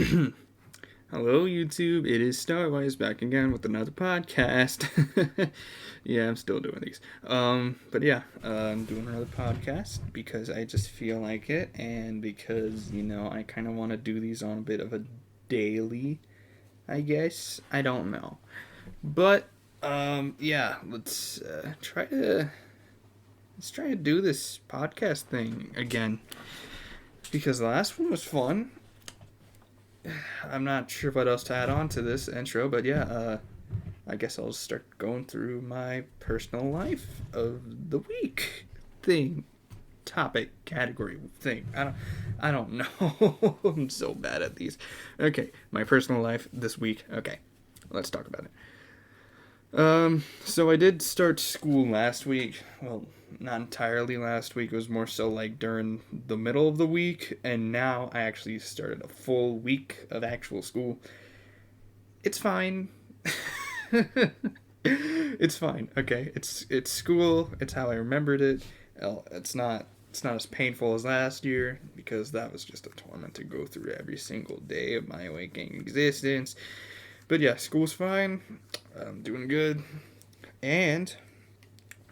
Hello, YouTube. It is Star-Wyse back again with another podcast. Yeah, I'm still doing these. But yeah, I'm doing another podcast because I just feel like it, and because I kind of want to do these on a bit of a daily. I guess I don't know, but yeah, let's try to do this podcast thing again because the last one was fun. I'm not sure what else to add on to this intro, but yeah, I guess I'll start going through my personal life of the week thing, topic, category thing. I don't know. I'm so bad at these. Okay, my personal life this week. Okay, let's talk about it. So I did start school last week. Well, not entirely last week. It was more so like during the middle of the week, and now I actually started a full week of actual school. It's fine. It's fine. Okay, it's school. It's how I remembered it. It's not as painful as last year because that was just a torment to go through every single day of my waking existence. But yeah, school's fine. I'm doing good. And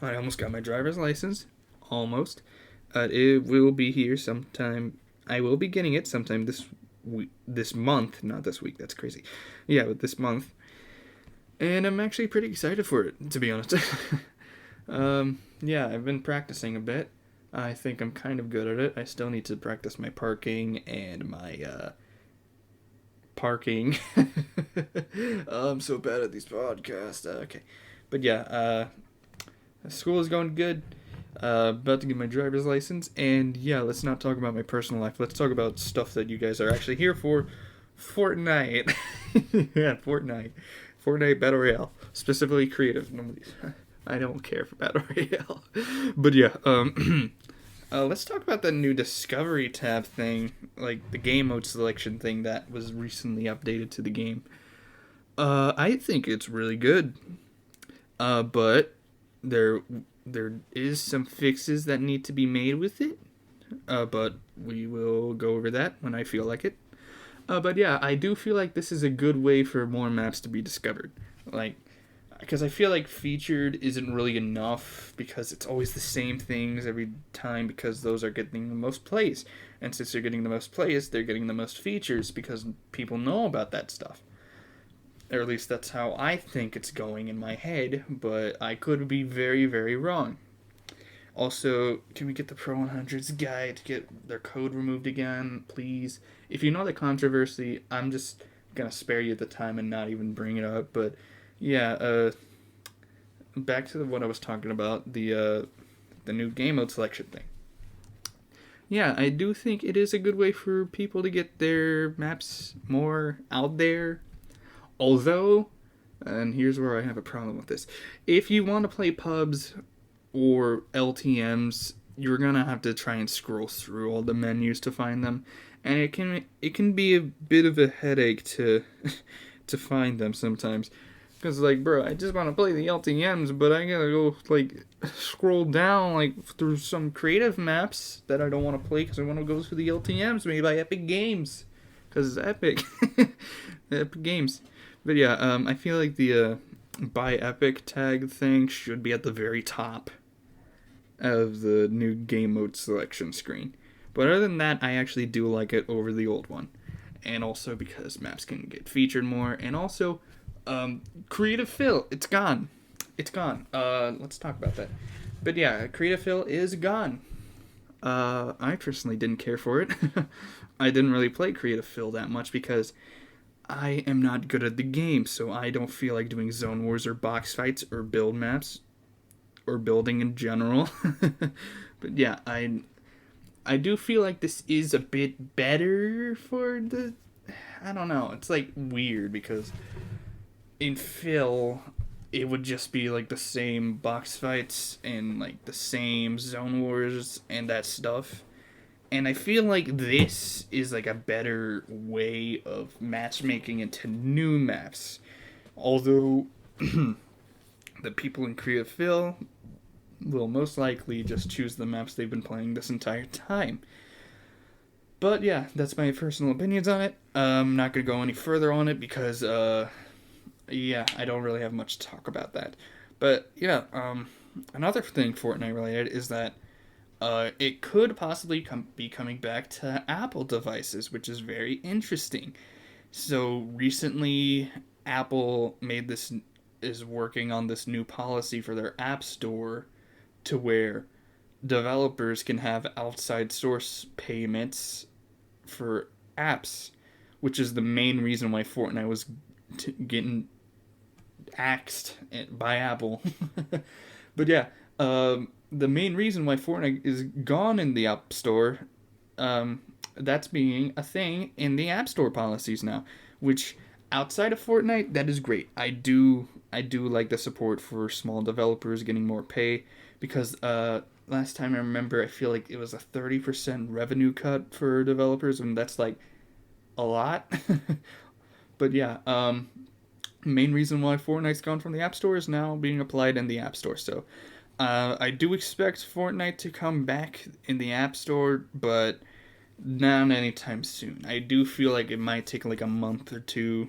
I almost got my driver's license. Almost. It will be here sometime. I will be getting it sometime this month. Not this week. That's crazy. Yeah, but this month. And I'm actually pretty excited for it, to be honest. Yeah, I've been practicing a bit. I think I'm kind of good at it. I still need to practice my parking and my parking. I'm so bad at these podcasts. Okay. But yeah, school is going good. About to get my driver's license. And yeah, let's not talk about my personal life. Let's talk about stuff that you guys are actually here for. Fortnite. Yeah, Fortnite. Fortnite Battle Royale. Specifically creative. I don't care for Battle Royale. But yeah, let's talk about the new Discovery tab thing, like the game mode selection thing that was recently updated to the game. I think it's really good. But there is some fixes that need to be made with it. But we will go over that when I feel like it. But yeah, I do feel like this is a good way for more maps to be discovered. Like, because I feel like featured isn't really enough because it's always the same things every time because those are getting the most plays. And since they're getting the most plays, they're getting the most features because people know about that stuff. Or at least that's how I think it's going in my head, but I could be very, very wrong. Also, can we get the Pro 100's guide to get their code removed again, please? If you know the controversy, I'm just gonna spare you the time and not even bring it up. But yeah, back to what I was talking about, the new game mode selection thing. Yeah, I do think it is a good way for people to get their maps more out there. Although, and here's where I have a problem with this: if you want to play pubs or LTMs, you're gonna have to try and scroll through all the menus to find them, and it can be a bit of a headache to to find them sometimes. Cause like, bro, I just want to play the LTMs, but I gotta go like scroll down like through some creative maps that I don't want to play because I want to go through the LTMs made by Epic Games, cause it's Epic, Epic Games. But yeah, I feel like the by Epic tag thing should be at the very top of the new game mode selection screen. But other than that, I actually do like it over the old one. And also because maps can get featured more. And also, Creative Fill, it's gone. It's gone. Let's talk about that. But yeah, Creative Fill is gone. I personally didn't care for it. I didn't really play Creative Fill that much because I am not good at the game, so I don't feel like doing zone wars or box fights or build maps or building in general. But yeah, I do feel like this is a bit better for the I don't know. It's like weird because in Phil it would just be like the same box fights and like the same zone wars and that stuff. And I feel like this is like a better way of matchmaking into new maps. Although the people in Creative Fill will most likely just choose the maps they've been playing this entire time. But yeah, that's my personal opinions on it. I'm not gonna go any further on it because yeah, I don't really have much to talk about that. But yeah, another thing Fortnite related is that it could possibly be coming back to Apple devices, which is very interesting. So recently, Apple is working on this new policy for their App Store to where developers can have outside source payments for apps, which is the main reason why Fortnite was getting axed by Apple. But yeah, the main reason why Fortnite is gone in the App Store, um, that's being a thing in the App Store policies now, which outside of Fortnite, that is great. I do like the support for small developers getting more pay because last time I remember, I feel like it was a 30% revenue cut for developers, and that's like a lot. But yeah, main reason why Fortnite's gone from the App Store is now being applied in the App Store. So I do expect Fortnite to come back in the App Store, but not anytime soon. I do feel like it might take like a month or two.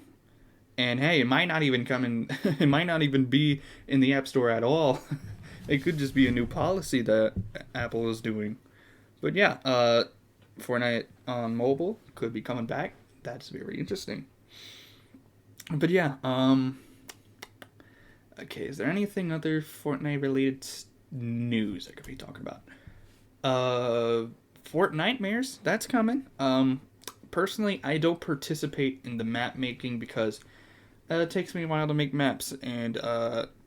And hey, it might not even come in. It might not even be in the App Store at all. It could just be a new policy that Apple is doing. But yeah, Fortnite on mobile could be coming back. That's very interesting. But yeah, okay, is there anything other Fortnite related news I could be talking about? Fortnitemares, that's coming. Personally, I don't participate in the map making because it takes me a while to make maps, and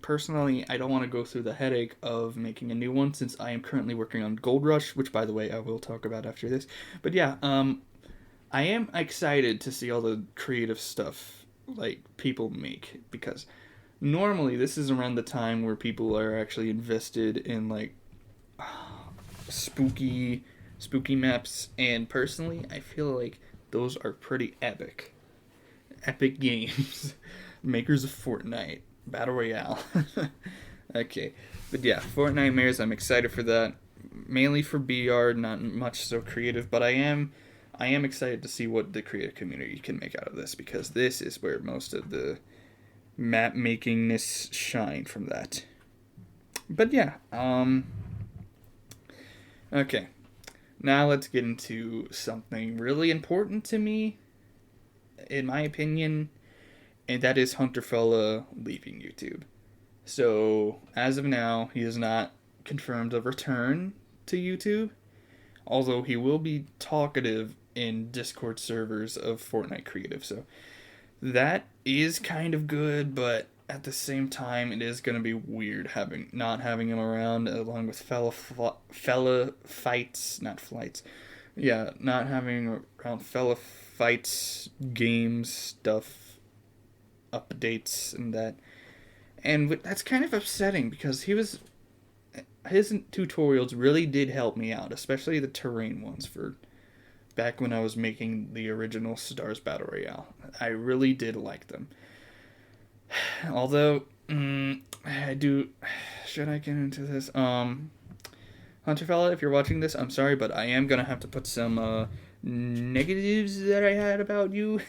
personally, I don't want to go through the headache of making a new one since I am currently working on Gold Rush, which, by the way, I will talk about after this. But yeah, I am excited to see all the creative stuff like people make because normally this is around the time where people are actually invested in like spooky maps, and personally, I feel like those are pretty epic games. Makers of Fortnite Battle Royale. Okay, but yeah, Fortnitemares. I'm excited for that. Mainly for BR, not much so creative, but I am excited to see what the creative community can make out of this because this is where most of the map makingness shine from that. But yeah, okay. Now let's get into something really important to me, in my opinion, and that is HunterFella leaving YouTube. So, as of now, he has not confirmed a return to YouTube, although he will be talkative in Discord servers of Fortnite Creative. So, that is kind of good, but at the same time, it is going to be weird not having him around along with fella fights, not flights. Yeah, not having around fella fights, games, stuff, updates, and that. And that's kind of upsetting because his tutorials really did help me out, especially the terrain ones for back when I was making the original Stars Battle Royale. I really did like them. Although, I do. Should I get into this? HunterFella, if you're watching this, I'm sorry, but I am gonna have to put some negatives that I had about you.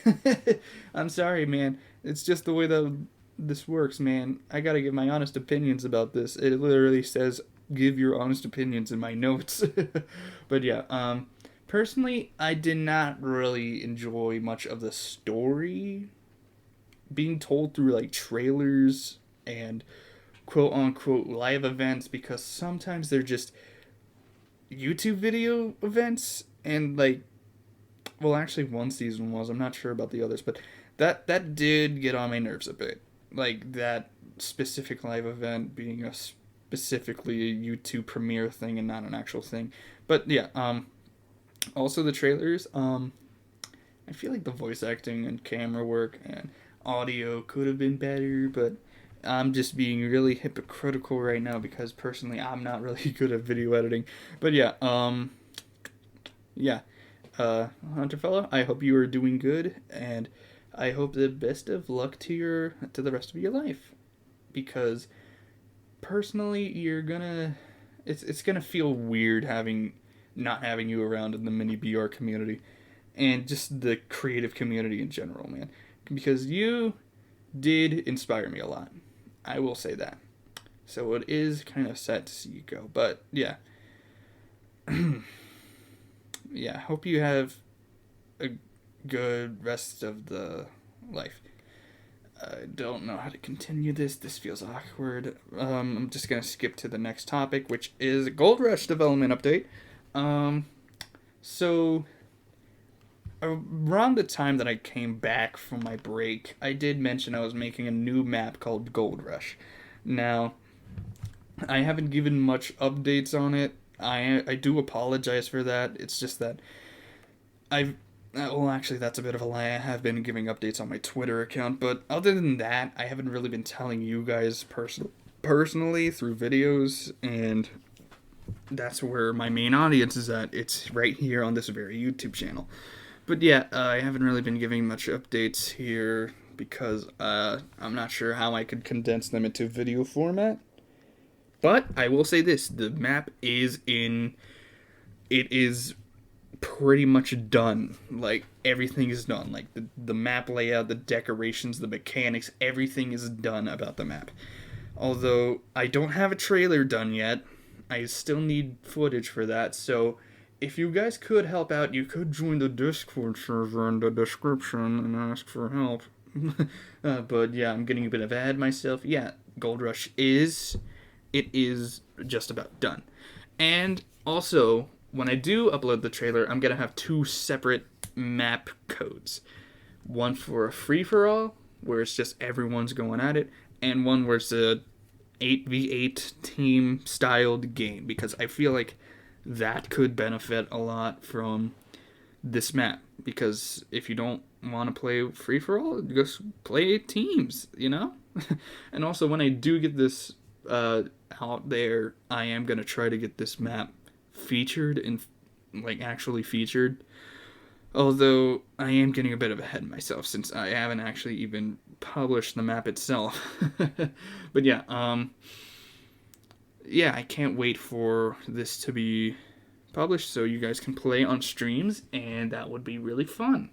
I'm sorry, man. It's just the way that this works, man. I gotta give my honest opinions about this. It literally says give your honest opinions in my notes. But yeah, personally, I did not really enjoy much of the story being told through like trailers and quote unquote live events because sometimes they're just YouTube video events and like well actually one season was, I'm not sure about the others, but that did get on my nerves a bit. Like that specific live event being a specifically a YouTube premiere thing and not an actual thing. But yeah, also the trailers, I feel like the voice acting and camera work and audio could have been better, but I'm just being really hypocritical right now because personally I'm not really good at video editing. But yeah, yeah, HunterFella, I hope you are doing good, and I hope the best of luck to the rest of your life, because personally it's gonna feel weird having not having you around in the mini BR community and just the creative community in general, man. Because you did inspire me a lot. I will say that. So it is kind of sad to see you go. But yeah. Yeah, hope you have a good rest of the life. I don't know how to continue this. This feels awkward. I'm just going to skip to the next topic, which is Gold Rush development update. So around the time that I came back from my break, I did mention I was making a new map called Gold Rush. Now, I haven't given much updates on it. I do apologize for that. It's just that well, actually, that's a bit of a lie. I have been giving updates on my Twitter account, but other than that, I haven't really been telling you guys personally through videos, and that's where my main audience is at. It's right here on this very YouTube channel. But yeah, I haven't really been giving much updates here because I'm not sure how I could condense them into video format. But I will say this, the map is pretty much done. Like, everything is done. Like, the map layout, the decorations, the mechanics, everything is done about the map. Although, I don't have a trailer done yet. I still need footage for that, so if you guys could help out, you could join the Discord server in the description and ask for help. But yeah, I'm getting a bit of ahead myself. Yeah, Gold Rush is just about done. And also, when I do upload the trailer, I'm going to have 2 separate map codes. One for a free-for-all, where it's just everyone's going at it, and one where it's a 8v8 team-styled game, because I feel like that could benefit a lot from this map, because if you don't want to play free-for-all, just play teams, you know? And also, when I do get this out there, I am going to try to get this map featured and like actually featured, although I am getting a bit of ahead of myself since I haven't actually even published the map itself. But yeah, I can't wait for this to be published so you guys can play on streams, and that would be really fun.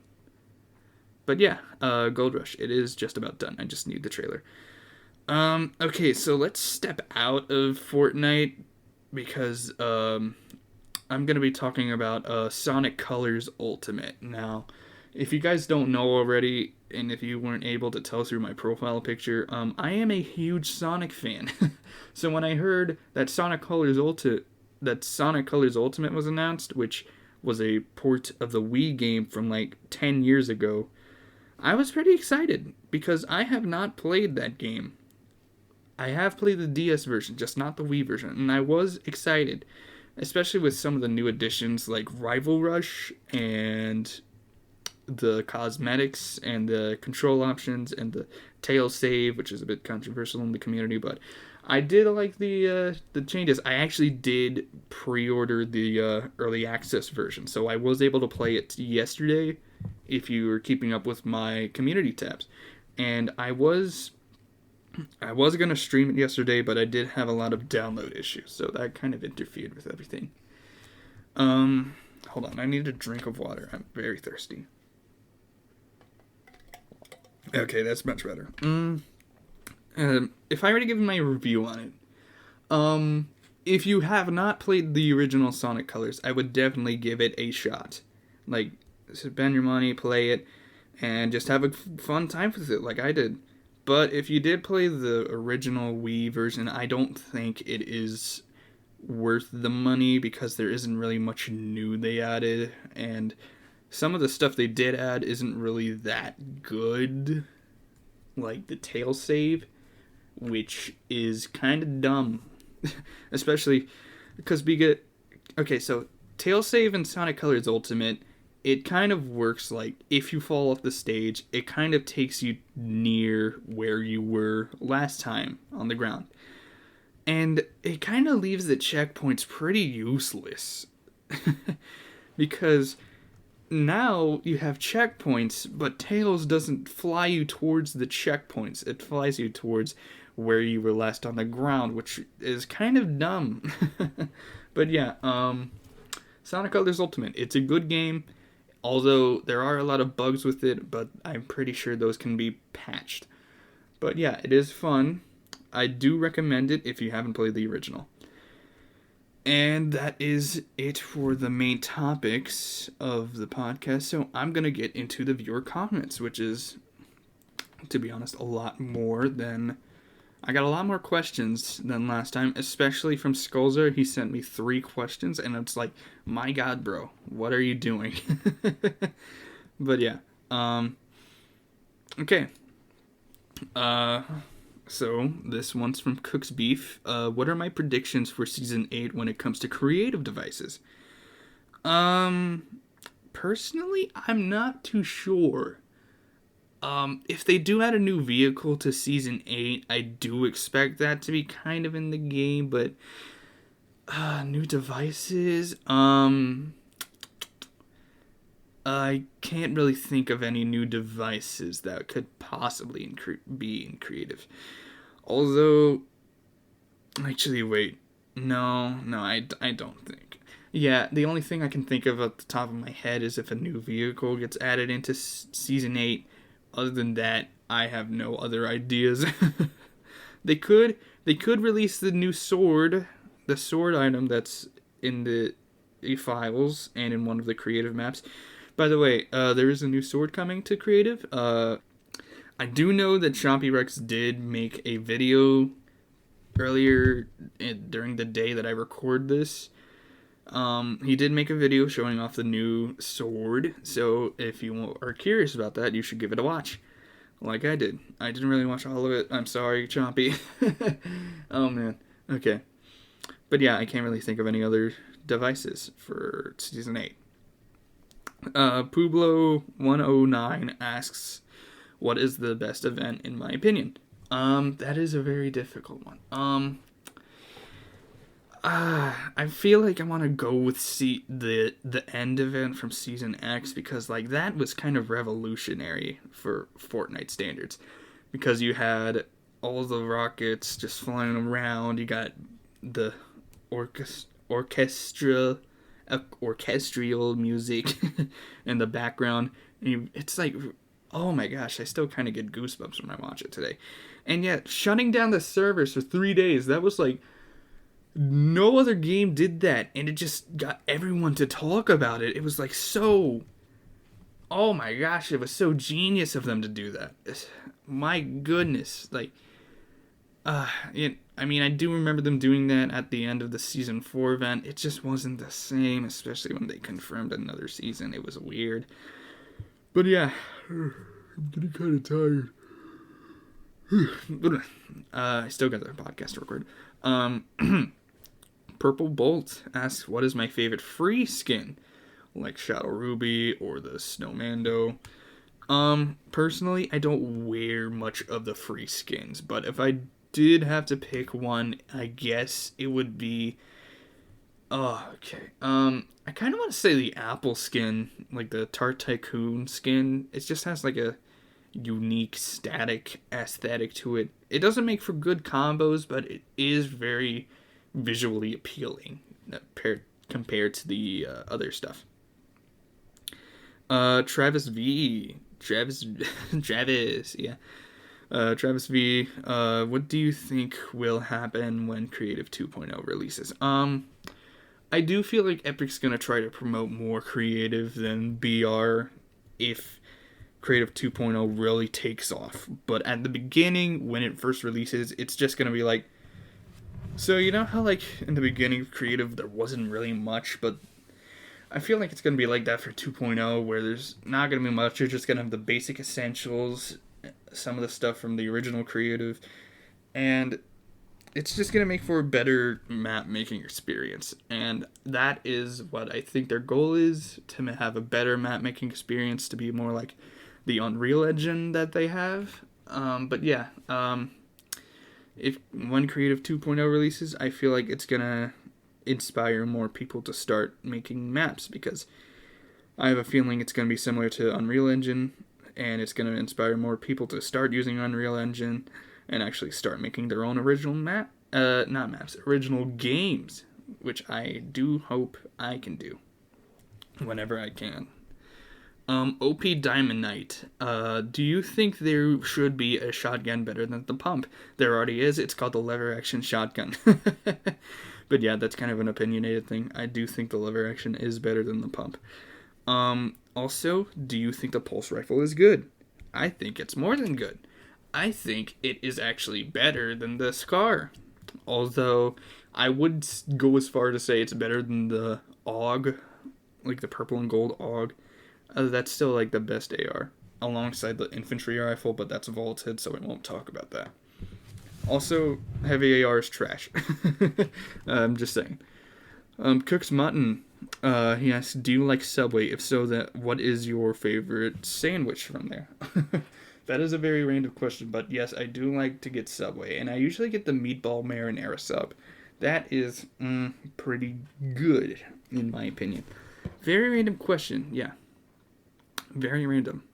But yeah, Gold Rush, it is just about done. I just need the trailer. Okay, so let's step out of Fortnite because I'm going to be talking about Sonic Colors Ultimate. Now, if you guys don't know already, and if you weren't able to tell through my profile picture, I am a huge Sonic fan. So when I heard that Sonic Colors Ultimate was announced, which was a port of the Wii game from like 10 years ago, I was pretty excited because I have not played that game. I have played the DS version, just not the Wii version, and I was excited, especially with some of the new additions like Rival Rush and the cosmetics and the control options and the tail save, which is a bit controversial in the community, but I did like the changes. I actually did pre-order the early access version, so I was able to play it yesterday if you were keeping up with my community tabs. And I was going to stream it yesterday, but I did have a lot of download issues, so that kind of interfered with everything. Hold on, I need a drink of water. I'm very thirsty. Okay, that's much better. If I were to give my review on it, if you have not played the original Sonic Colors, I would definitely give it a shot. Like, spend your money, play it, and just have a fun time with it like I did. But if you did play the original Wii version, I don't think it is worth the money because there isn't really much new they added, and some of the stuff they did add isn't really that good, like the tail save, which is kind of dumb, especially because so tail save in Sonic Colors Ultimate, it kind of works like if you fall off the stage, it kind of takes you near where you were last time on the ground. And it kind of leaves the checkpoints pretty useless. Because now you have checkpoints, but Tails doesn't fly you towards the checkpoints. It flies you towards where you were last on the ground, which is kind of dumb. But yeah, Sonic Colors Ultimate. It's a good game, although there are a lot of bugs with it, but I'm pretty sure those can be patched. But yeah, it is fun. I do recommend it if you haven't played the original. And that is it for the main topics of the podcast. So I'm going to get into the viewer comments, which is, to be honest, a lot more than... I got a lot more questions than last time, especially from Skulzer. He sent me 3 questions, and it's like, my god, bro, what are you doing? But yeah. Okay. So, this one's from Cook's Beef. What are my predictions for Season 8 when it comes to creative devices? Personally, I'm not too sure. If they do add a new vehicle to Season 8, I do expect that to be kind of in the game, but... new devices? I can't really think of any new devices that could possibly be in creative. Although, actually, wait. No, I don't think. Yeah, the only thing I can think of at the top of my head is if a new vehicle gets added into Season 8. Other than that, I have no other ideas. They could release the new sword, the sword item that's in the files and in one of the creative maps. By the way, there is a new sword coming to creative. I do know that Chompy Rex did make a video earlier during the day that I record this. He did make a video showing off the new sword, so if you are curious about that, you should give it a watch. Like I did. I didn't really watch all of it. I'm sorry, Chompy. Oh, man. Okay. But yeah, I can't really think of any other devices for Season 8. Pueblo109 asks, what is the best event in my opinion? That is a very difficult one. I feel like I want to go with the end event from Season X because like that was kind of revolutionary for Fortnite standards because you had all the rockets just flying around. You got the orchestral music in the background. And it's like, oh my gosh, I still kind of get goosebumps when I watch it today. And yet, shutting down the servers for 3 days, that was like, no other game did that, and it just got everyone to talk about it. It was like so... Oh my gosh, it was so genius of them to do that. My goodness. Like, I mean, I do remember them doing that at the end of the Season 4 event. It just wasn't the same, especially when they confirmed another season. It was weird. But yeah, I'm getting kind of tired. I still got the podcast to record. Purple Bolt asks, what is my favorite free skin? Like Shadow Ruby or the Snowmando. Personally, I don't wear much of the free skins, but if I did have to pick one, I guess it would be... Oh, okay. I kind of want to say the Apple skin, like the Tart Tycoon skin. It just has like a unique static aesthetic to it. It doesn't make for good combos, but it is very visually appealing compared to the other stuff. Travis V, yeah. Travis V, what do you think will happen when Creative 2.0 releases? I do feel like Epic's gonna try to promote more creative than BR if Creative 2.0 really takes off. But at the beginning, when it first releases, it's just gonna be like, so you know how like in the beginning of Creative there wasn't really much, but I feel like it's gonna be like that for 2.0, where there's not gonna be much. You're just gonna have the basic essentials, some of the stuff from the original Creative, and it's just going to make for a better map making experience. And that is what I think their goal is, to have a better map making experience, to be more like the Unreal Engine that they have. But yeah, if when Creative 2.0 releases, I feel like it's going to inspire more people to start making maps, because I have a feeling it's going to be similar to Unreal Engine, and it's going to inspire more people to start using Unreal Engine and actually start making their own original original games, which I do hope I can do. whenever I can. OP Diamond Knight. Do you think there should be a shotgun better than the pump? There already is. It's called the lever action shotgun. But yeah, that's kind of an opinionated thing. I do think the lever action is better than the pump. Also, do you think the pulse rifle is good? I think it's more than good. I think it is actually better than the Scar. Although, I would go as far to say it's better than the AUG, like the purple and gold AUG. That's still like the best AR, alongside the infantry rifle, but that's vaulted, so we won't talk about that. Also, heavy AR is trash. I'm just saying. Cook's Mutton. He asks, do you like Subway? If so, what is your favorite sandwich from there? That is a very random question, but yes, I do like to get Subway, and I usually get the meatball marinara sub. That is pretty good, in my opinion. Very random question, yeah. Very random.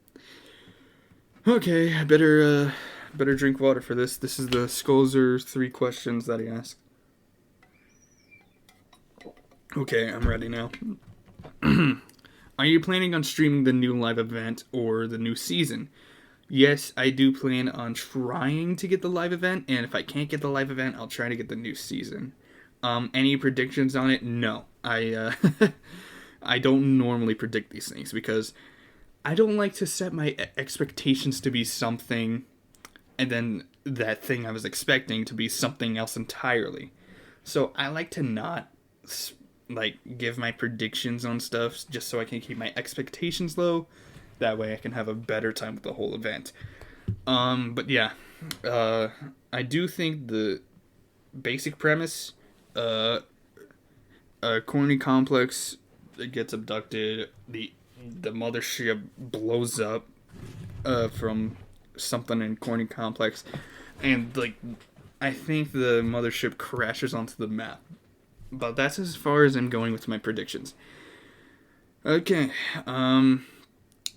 Okay, I better drink water for this. This is the Skulzer 3 questions that he asked. Okay, I'm ready now. Are you planning on streaming the new live event or the new season? Yes, I do plan on trying to get the live event, and if I can't get the live event, I'll try to get the new season. Any predictions on it? No. I don't normally predict these things because I don't like to set my expectations to be something and then that thing I was expecting to be something else entirely. So I like to not give my predictions on stuff just so I can keep my expectations low. That way I can have a better time with the whole event. But yeah, I do think the basic premise, a corny complex gets abducted, the mothership blows up from something in corny complex, and I think the mothership crashes onto the map. But that's as far as I'm going with my predictions. Okay,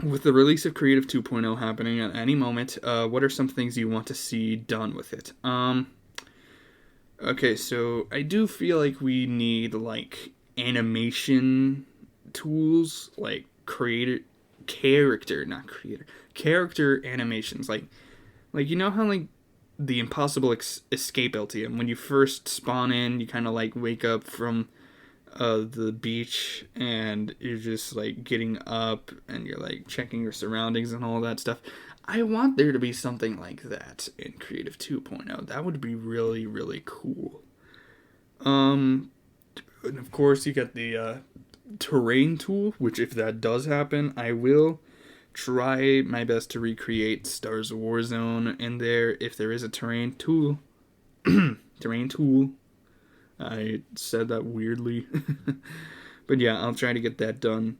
with the release of Creative 2.0 happening at any moment, what are some things you want to see done with it? Okay, so I do feel like we need animation tools, like character animations, like you know how the impossible escape LTM, when you first spawn in, you kind of wake up from the beach and you're just getting up and you're checking your surroundings and all that stuff. I want there to be something like that in Creative 2.0. That would be really, really cool. And of course you get the terrain tool, which if that does happen, I will try my best to recreate Stars Warzone in there if there is a terrain tool. Terrain tool. I said that weirdly. But yeah, I'll try to get that done.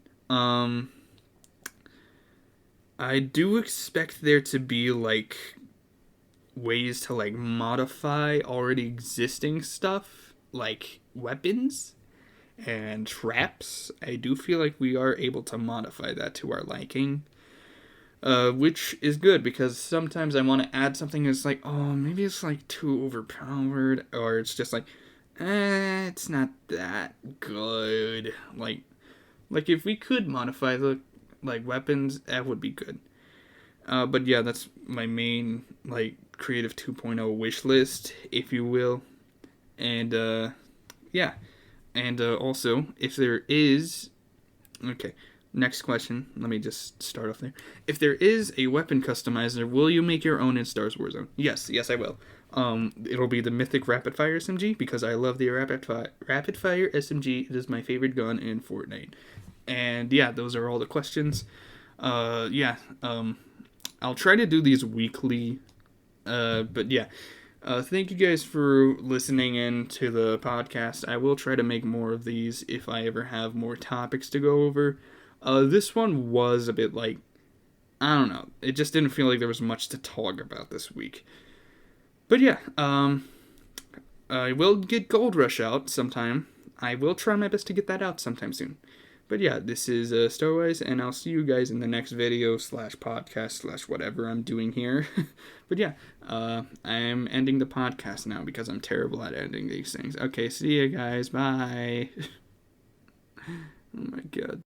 I do expect there to be ways to modify already existing stuff, like weapons and traps. I do feel like we are able to modify that to our liking, which is good because sometimes I want to add something that's maybe it's too overpowered, or it's just it's not that good. If we could modify the weapons, that would be good. But yeah, that's my main Creative 2.0 wish list, if you will. And yeah. And also, if there is... Okay, next question. Let me just start off there. If there is a weapon customizer, will you make your own in Stars Warzone? Yes, I will. It'll be the Mythic Rapid Fire SMG, because I love the Rapid Fire SMG. It is my favorite gun in Fortnite. And yeah, those are all the questions. I'll try to do these weekly. But yeah. Thank you guys for listening in to the podcast. I will try to make more of these if I ever have more topics to go over. This one was a bit I don't know. It just didn't feel like there was much to talk about this week. But yeah, I will get Gold Rush out sometime. I will try my best to get that out sometime soon. But yeah, this is Star-Wyse, and I'll see you guys in the next video / podcast / whatever I'm doing here. But yeah, I'm ending the podcast now because I'm terrible at ending these things. Okay, see you guys. Bye. Oh my god.